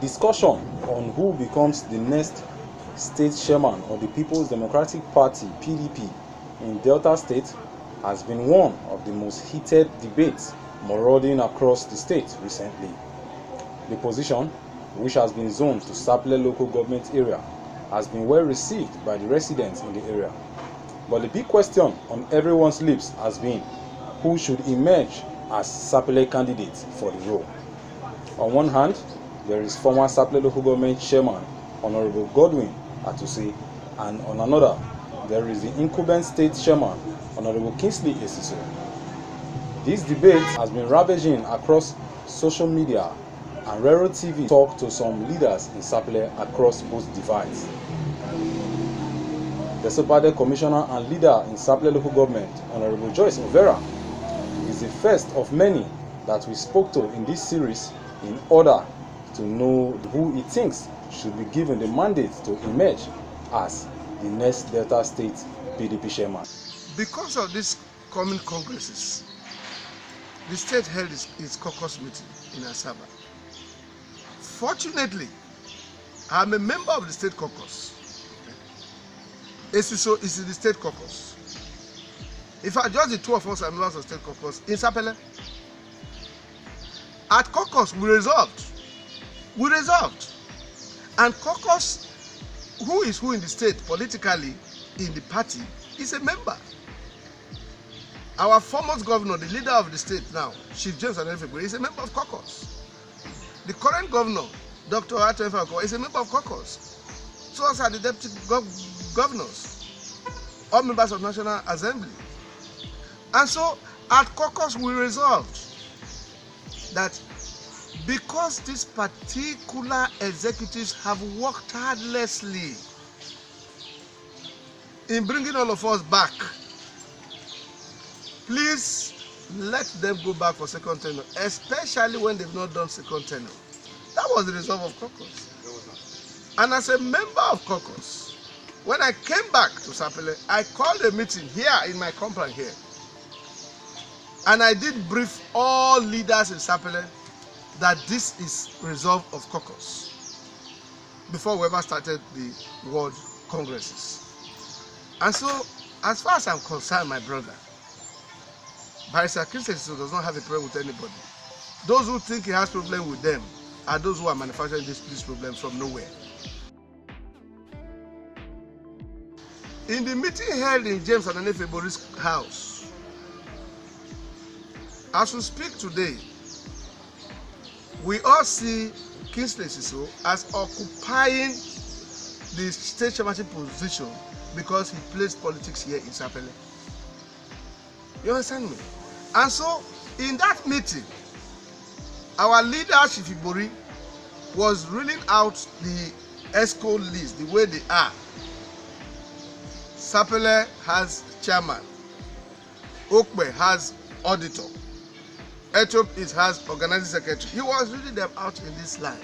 discussion on who becomes the next state chairman of the People's Democratic Party (PDP) in Delta State has been one of the most heated debates marauding across the state recently. The position, which has been zoned to Sapele local government area, has been well received by the residents in the area. But the big question on everyone's lips has been who should emerge as Sapele candidate for the role. On one hand, there is former Sapele local government chairman Honorable Godwin ATOSE, and on another, there is the incumbent state chairman Honorable Kingsley ESISO. This debate has been ravaging across social media, and Rerotv talked to some leaders in Sapele across both divides. DESOPADEC commissioner and leader in Sapele local government, Honorable JOYCE Overah, is the first of many that we spoke to in this series in order to know who he thinks should be given the mandate to emerge as the next Delta State PDP chairman. Because of these coming congresses, the state held its caucus meeting in Asaba. Fortunately, I am a member of the state caucus. ESISO is in the state caucus. In fact, just the two of us are members of the state caucus in Sapele. At caucus, we resolved. And caucus, who is who in the state politically in the party, is a member. Our foremost governor, the leader of the state now, Chief James Anefebure, is a member of caucus. The current governor, Dr. ATOSE, is a member of caucus. So are the deputy governors, all members of National Assembly. And so at caucus we resolved that because these particular executives have worked tirelessly in bringing all of us back, please let them go back for second tenure, especially when they've not done second tenure. That was the resolve of caucus. And as a member of caucus, when I came back to Sapele, I called a meeting here in my compound here. And I did brief all leaders in Sapele that this is resolve of caucus before we ever started the world congresses. And so, as far as I'm concerned, my brother, Barrister Kingsley does not have a problem with anybody. Those who think he has problem with them are those who are manufacturing this problem from nowhere. In the meeting held in James Anefebure's house, as we speak today, we all see Kingsley ESISO as occupying the state chairmanship position because he plays politics here in Sapele. You understand me? And so, in that meeting, our leader, Chief Ibori, was reading out the ESCO list, the way they are. Sapele has chairman, Okpe has auditor, ATOSE has organizing secretary. He was reading them out in this line.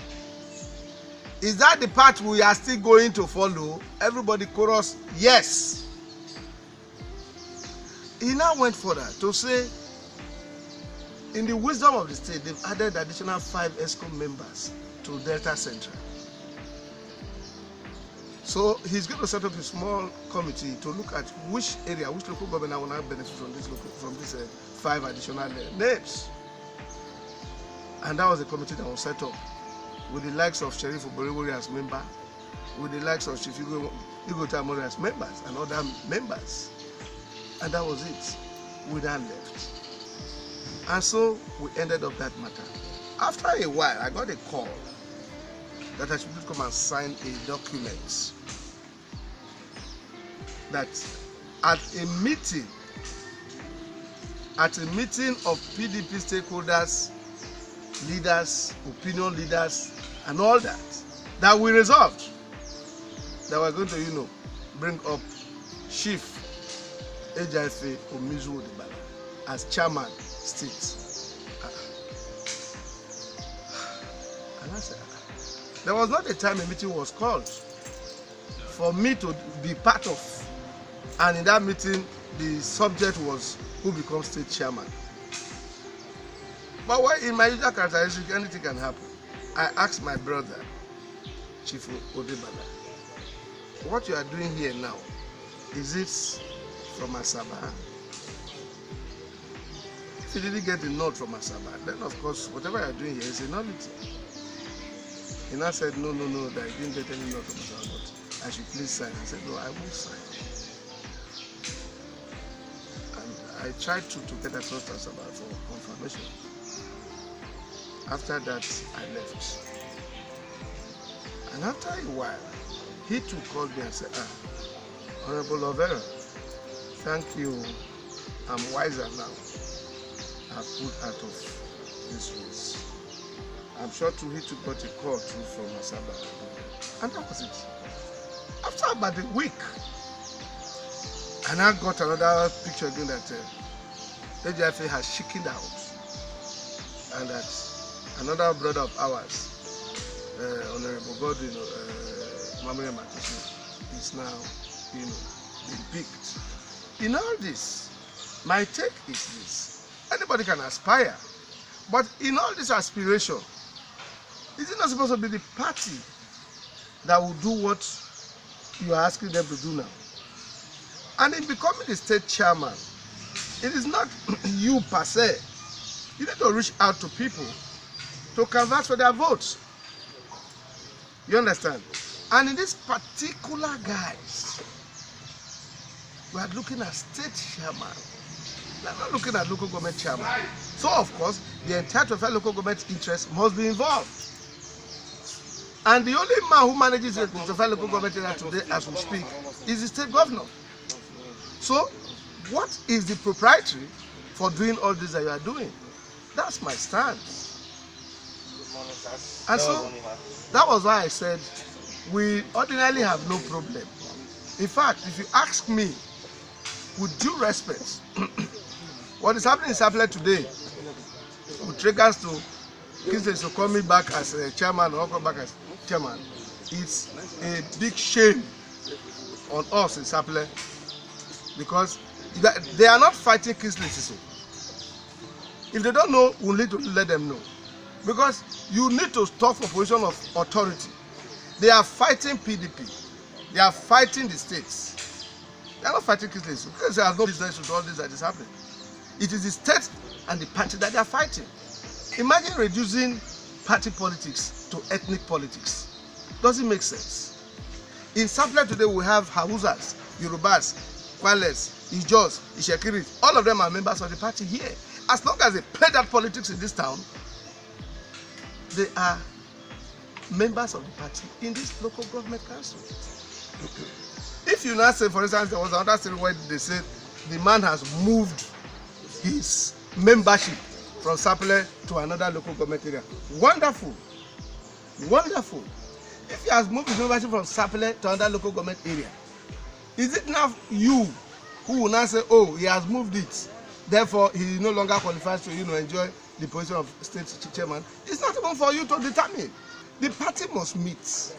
Is that the path we are still going to follow? Everybody chorus, yes. He now went further to say, in the wisdom of the state, they've added additional 5 ESCO members to Delta Central. So he's going to set up a small committee to look at which area, which local government will now benefit from these 5 additional names. And that was a committee that was set up with the likes of Sheriff Oborewori as member, with the likes of Chief Igwe Tamori as members and other members. And that was it. We then left. And so we ended up that matter. After a while, I got a call that I should come and sign a document that at a meeting of PDP stakeholders, leaders, opinion leaders, and all that we resolved that we're going to, bring up Chief Ejafe Omizu Odebala as chairman state. And I said, there was not a time a meeting was called for me to be part of. And in that meeting, the subject was who becomes state chairman. But in my usual characteristic, anything can happen. I asked my brother, Chief Odebala, what you are doing here now, is it from Asaba? If you didn't get a note from Asaba, then of course, whatever you are doing here is a nullity. He now said, no, that I didn't get any note from Asaba, but I should please sign. I said, no, I won't sign. And I tried to get across to Asaba for confirmation. After that, I left. And after a while, he too called me and said, Honorable Overah, thank you. I'm wiser now. I've put out of this race. I'm sure too he too got a call too from Asaba. And that was it. After about a week, and I got another picture again that AJFA has chickened out. And that another brother of ours, Honorable Godwin Mamre Matisi, is now, being picked. In all this, my take is this: anybody can aspire, but in all this aspiration, is it not supposed to be the party that will do what you are asking them to do now? And in becoming the state chairman, it is not you per se. You need to reach out to people to canvass for their votes. You understand? And in this particular guise, we are looking at state chairman. We are not looking at local government chairman. So of course, the entire 25 local government interest must be involved. And the only man who manages the 25 local government area today, as we speak, is the state governor. So, what is the proprietary for doing all this that you are doing? That's my stance. And so, that was why I said, we ordinarily have no problem. In fact, if you ask me, with due respect, what is happening in Sapele today, with regards to Kingsley coming back as a chairman or come back as chairman, it's a big shame on us in Sapele, because they are not fighting Kingsley. If they don't know, we need to let them know. Because you need to stop for position of authority. They are fighting PDP. They are fighting the states. They are not fighting Kingsley because they have no business with all this that is happening. It is the state and the party that they are fighting. Imagine reducing party politics to ethnic politics. Doesn't make sense. In Sapele today we have Hausas, Yorubas, Kwales, Ijos, Ishekiris. All of them are members of the party here. As long as they play that politics in this town, they are members of the party in this local government council. If you now say, for instance, there was another story where they said the man has moved his membership from Sapele to another local government area. Wonderful. Wonderful. If he has moved his membership from Sapele to another local government area, is it now you who will now say, oh, he has moved it, therefore he no longer qualifies to enjoy the position of state chairman? It's not even for you to determine. The party must meet.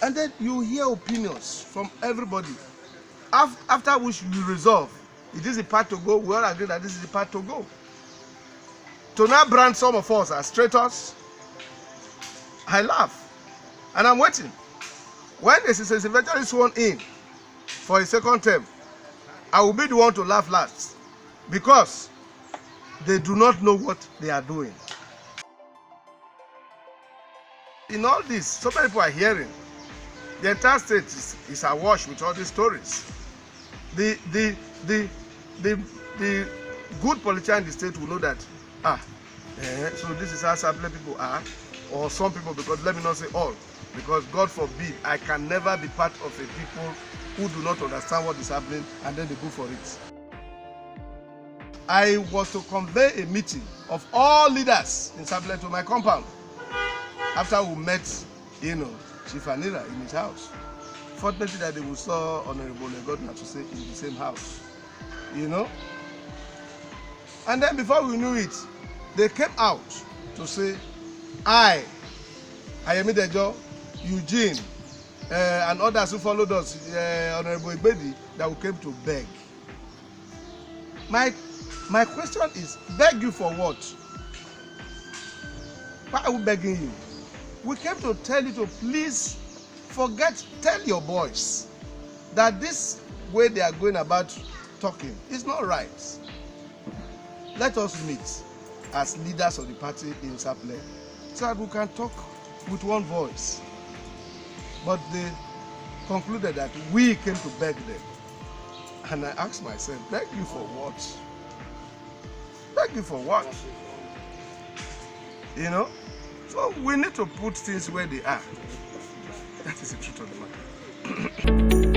And then you hear opinions from everybody. After which you resolve, it is the path to go. We all agree that this is the path to go. To now brand some of us as traitors, I laugh. And I'm waiting. When the is eventually sworn in for a second term, I will be the one to laugh last. Because they do not know what they are doing. In all this, so many people are hearing. The entire state is awash with all these stories. The good politician in the state will know that, so this is how Sapele people are, or some people, because let me not say all, because God forbid, I can never be part of a people who do not understand what is happening and then they go for it. I was to convey a meeting of all leaders in Sapele to my compound after we met, Chief Anira in his house. Fortunately that they will saw Honorable Godwin to say in the same house, And then before we knew it, they came out to say, Ayemidejo, Eugene, and others who followed us, Honorable Igbedi, that we came to beg. My question is, beg you for what? Why are we begging you? We came to tell you to please tell your boys that this way they are going about talking is not right. Let us meet as leaders of the party in Sapele so that we can talk with one voice. But they concluded that we came to beg them. And I asked myself, beg you for what? Beg you for what? You know? So we need to put things where they are. That is the truth of the matter.